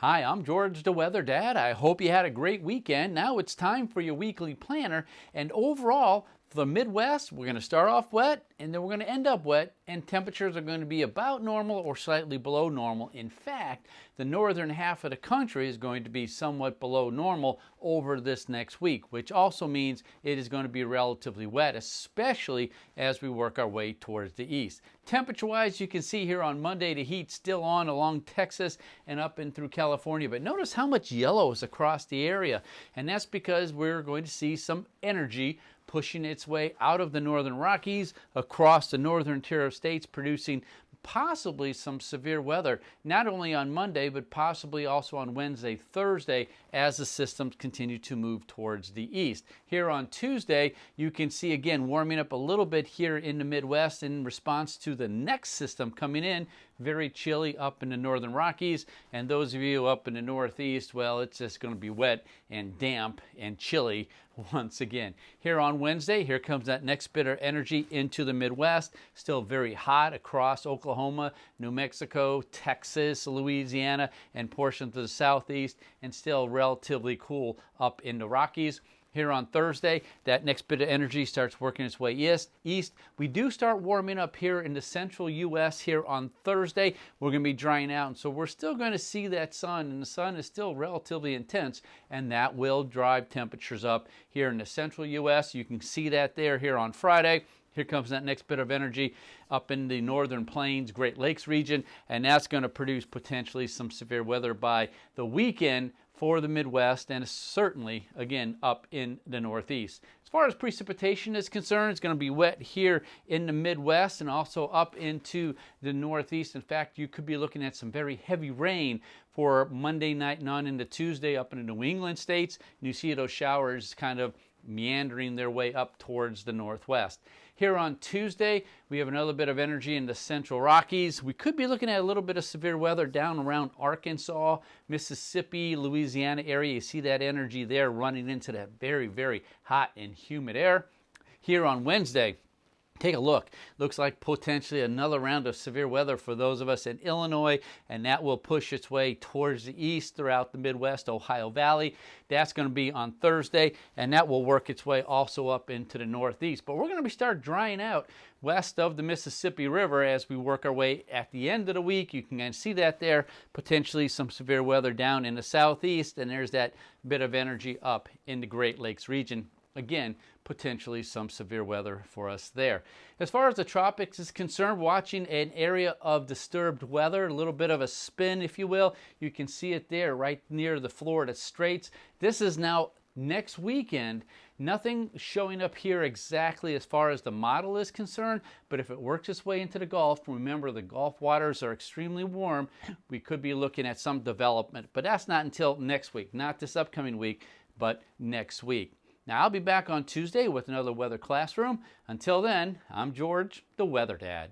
Hi, I'm George the Weather Dad. I hope you had a great weekend. Now it's time for your weekly planner. And overall, for the Midwest, we're going to start off wet and then we're going to end up wet, and temperatures are going to be about normal or slightly below normal. In fact, the northern half of the country is going to be somewhat below normal over this next week, which also means it is going to be relatively wet, especially as we work our way towards the east. Temperature-wise, you can see here on Monday, the heat still on along Texas and up and through California. But notice how much yellow is across the area. And that's because we're going to see some energy pushing its way out of the northern Rockies across the northern tier of states, producing possibly some severe weather, not only on Monday, but possibly also on Wednesday, Thursday, as the systems continue to move towards the east. Here on Tuesday, you can see again warming up a little bit here in the Midwest in response to the next system coming in. Very chilly up in the northern Rockies, and those of you up in the Northeast, well, it's just going to be wet and damp and chilly once again. Here on Wednesday, here comes that next bit of energy into the Midwest. Still very hot across Oklahoma, New Mexico, Texas, Louisiana, and portions of the Southeast, and still relatively cool up in the Rockies. Here on Thursday, that next bit of energy starts working its way east. We do start warming up here in the central U.S. here on Thursday. We're going to be drying out, and so we're still going to see that sun, and the sun is still relatively intense, and that will drive temperatures up here in the central U.S. You can see that there here on Friday. Here comes that next bit of energy up in the northern plains, Great Lakes region, and that's going to produce potentially some severe weather by the weekend for the Midwest, and certainly, again, up in the Northeast. As far as precipitation is concerned, it's going to be wet here in the Midwest and also up into the Northeast. In fact, you could be looking at some very heavy rain for Monday night and on into Tuesday up in the New England states. And you see those showers kind of meandering their way up towards the northwest. Here on Tuesday, we have another bit of energy in the central Rockies. We could be looking at a little bit of severe weather down around Arkansas, Mississippi, Louisiana area. You see that energy there running into that very, very hot and humid air. Here on Wednesday, take a look. Looks like potentially another round of severe weather for those of us in Illinois, and that will push its way towards the east throughout the Midwest, Ohio Valley. That's going to be on Thursday, and that will work its way also up into the Northeast. But we're going to start drying out west of the Mississippi River as we work our way at the end of the week. You can see that there, potentially some severe weather down in the Southeast, and there's that bit of energy up in the Great Lakes region. Again, potentially some severe weather for us there. As far as the tropics is concerned, watching an area of disturbed weather, a little bit of a spin, if you will. You can see it there right near the Florida Straits. This is now next weekend. Nothing showing up here exactly as far as the model is concerned, but if it works its way into the Gulf, remember the Gulf waters are extremely warm, we could be looking at some development. But that's not until next week, not this upcoming week, but next week. Now, I'll be back on Tuesday with another Weather Classroom. Until then, I'm George, the Weather Dad.